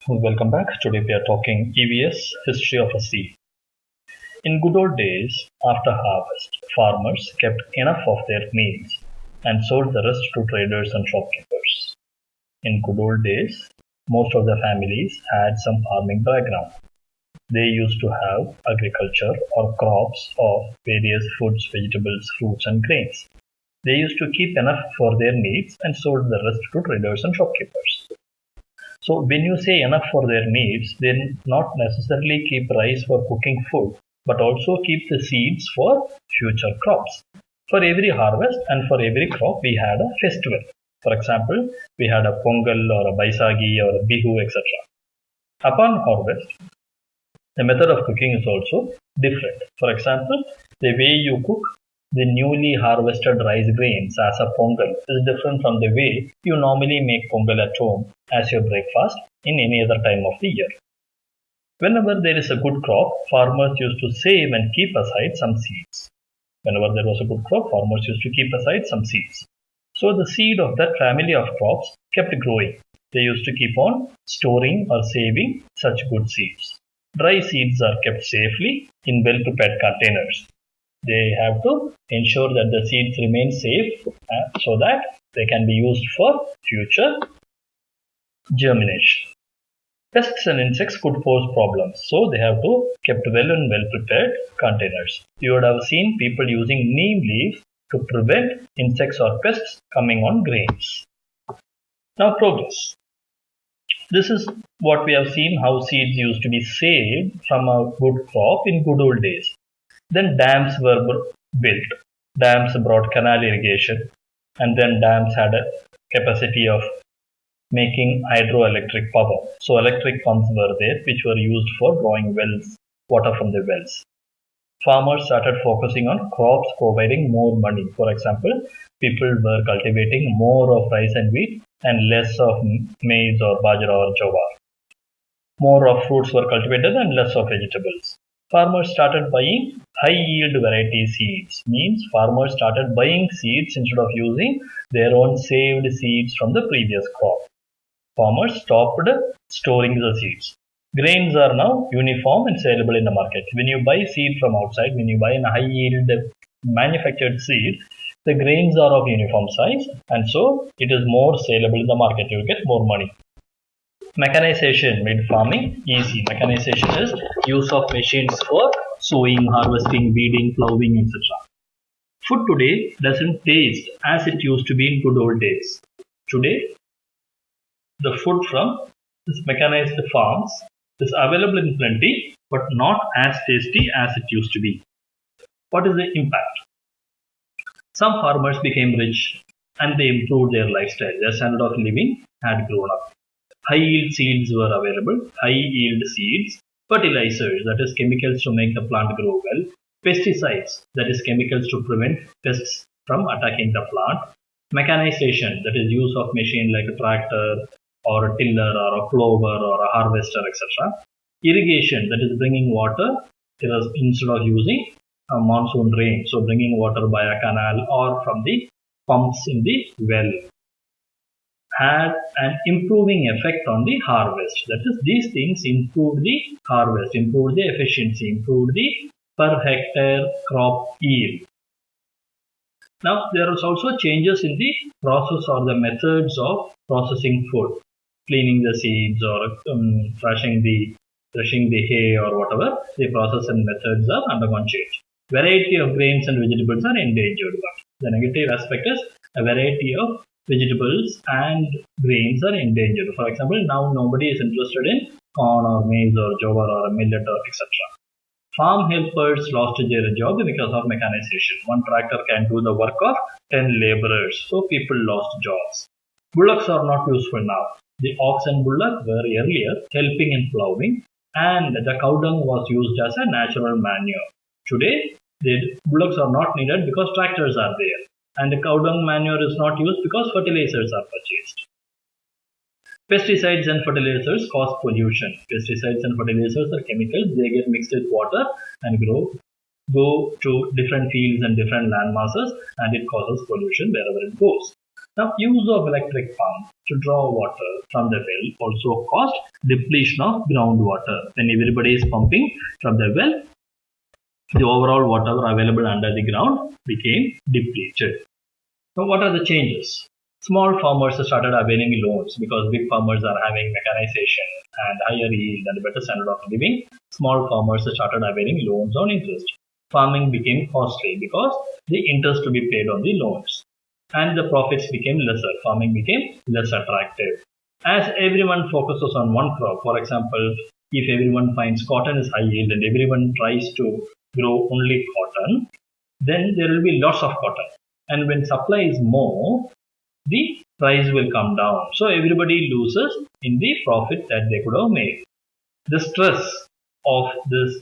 Welcome back. Today we are talking EVS History of a Seed. In good old days, after harvest, farmers kept enough of their needs and sold the rest to traders and shopkeepers. In good old days, most of the families had some farming background. They used to have agriculture or crops of various foods, vegetables, fruits, and grains. They used to keep enough for their needs and sold the rest to traders and shopkeepers. So when you say enough for their needs, they not necessarily keep rice for cooking food, but also keep the seeds for future crops. For every harvest and for every crop, we had a festival. For example, we had a Pongal or a Baisagi or a Bihu, etc. Upon harvest, the method of cooking is also different. For example, the way you cook the newly harvested rice grains as a pongal is different from the way you normally make pongal at home as your breakfast in any other time of the year. Whenever there is a good crop, farmers used to save and keep aside some seeds. Whenever there was a good crop, farmers used to keep aside some seeds. So the seed of that family of crops kept growing. They used to keep on storing or saving such good seeds. Dry seeds are kept safely in well-prepared containers. They have to ensure that the seeds remain safe so that they can be used for future germination. Pests and insects could pose problems, so they have to kept well in well prepared containers. You would have seen people using neem leaves to prevent insects or pests coming on grains. Now progress. This is what we have seen, how seeds used to be saved from a good crop in good old days. Then dams were built. Dams brought canal irrigation, and then dams had a capacity of making hydroelectric power. So electric pumps were there which were used for drawing water from the wells. Farmers started focusing on crops providing more money. For example, people were cultivating more of rice and wheat and less of maize or bajra or jowar. More of fruits were cultivated and less of vegetables. Farmers started buying high yield variety seeds. Means farmers started buying seeds instead of using their own saved seeds from the previous crop. Farmers stopped storing the seeds. Grains are now uniform and saleable in the market. When you buy seed from outside, when you buy a high yield manufactured seed, the grains are of uniform size and so it is more saleable in the market. You get more money. Mechanization made farming easy. Mechanization is use of machines for sowing, harvesting, weeding, plowing, etc. Food today doesn't taste as it used to be in good old days. Today, the food from these mechanized farms is available in plenty, but not as tasty as it used to be. What is the impact? Some farmers became rich and they improved their lifestyle. Their standard of living had grown up. High yield seeds were available. High yield seeds, fertilizers, that is chemicals to make the plant grow well, pesticides, that is chemicals to prevent pests from attacking the plant, mechanization, that is use of machine like a tractor or a tiller or a plover or a harvester, etc. Irrigation, that is bringing water instead of using a monsoon rain, so bringing water by a canal or from the pumps in the well, had an improving effect on the harvest. That is, these things improved the harvest, improved the efficiency, improved the per hectare crop yield. Now, there are also changes in the process or the methods of processing food, cleaning the seeds or threshing the hay or whatever. The process and methods are undergone change. Variety of grains and vegetables are endangered. The negative aspect is a variety of vegetables and grains are endangered. For example, now nobody is interested in corn or maize or jowar or millet or etc. Farm helpers lost their job because of mechanization. One tractor can do the work of 10 laborers, so people lost jobs. Bullocks are not useful now. The ox and bullock were earlier helping in plowing, and the cow dung was used as a natural manure. Today, the bullocks are not needed because tractors are there, and the cow dung manure is not used because fertilizers are purchased. Pesticides and fertilizers cause pollution. Pesticides and fertilizers are chemicals. They get mixed with water and go to different fields and different land masses, and it causes pollution wherever it goes. Now, use of electric pump. to draw water from the well also caused depletion of groundwater. When everybody is pumping from the well, the overall water available under the ground became depleted. So what are the changes? Small farmers started availing loans because big farmers are having mechanization and higher yield and better standard of living. Small farmers started availing loans on interest. Farming became costly because the interest to be paid on the loans and the profits became lesser. Farming became less attractive. As everyone focuses on one crop, for example, if everyone finds cotton is high yield and everyone tries to grow only cotton, then there will be lots of cotton. And when supply is more, the price will come down. So everybody loses in the profit that they could have made. The stress of this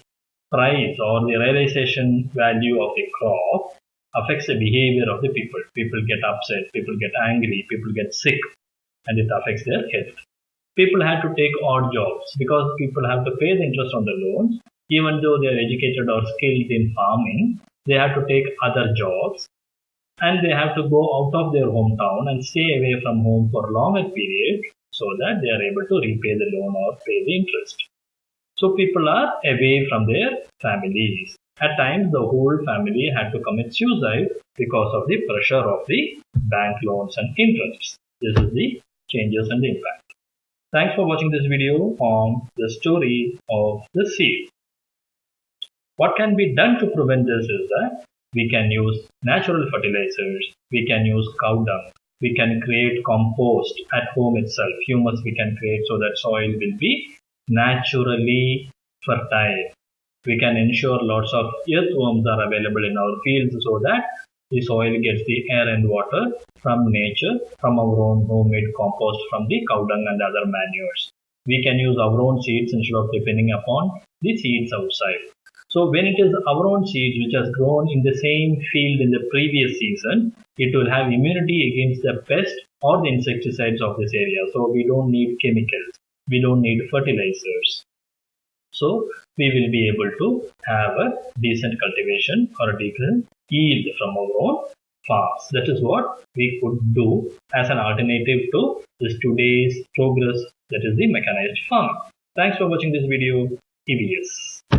price or the realization value of the crop affects the behavior of the people. People get upset, people get angry, people get sick, and it affects their health. People had to take odd jobs because people have to pay the interest on the loans. Even though they are educated or skilled in farming, they have to take other jobs and they have to go out of their hometown and stay away from home for a longer period so that they are able to repay the loan or pay the interest. So people are away from their families. At times, the whole family had to commit suicide because of the pressure of the bank loans and interests. This is the changes and the impact. Thanks for watching this video on the story of the seed. What can be done to prevent this is that we can use natural fertilizers, we can use cow dung, we can create compost at home itself. Humus we can create so that soil will be naturally fertile. We can ensure lots of earthworms are available in our fields so that the soil gets the air and water from nature, from our own homemade compost from the cow dung and other manures. We can use our own seeds instead of depending upon the seeds outside. So when it is our own seeds which has grown in the same field in the previous season, it will have immunity against the pest or the insecticides of this area. So we don't need chemicals, we don't need fertilizers. So we will be able to have a decent cultivation or a decent yield from our own farms. That is what we could do as an alternative to this today's progress, that is the mechanized farming. Thanks for watching this video. EVS.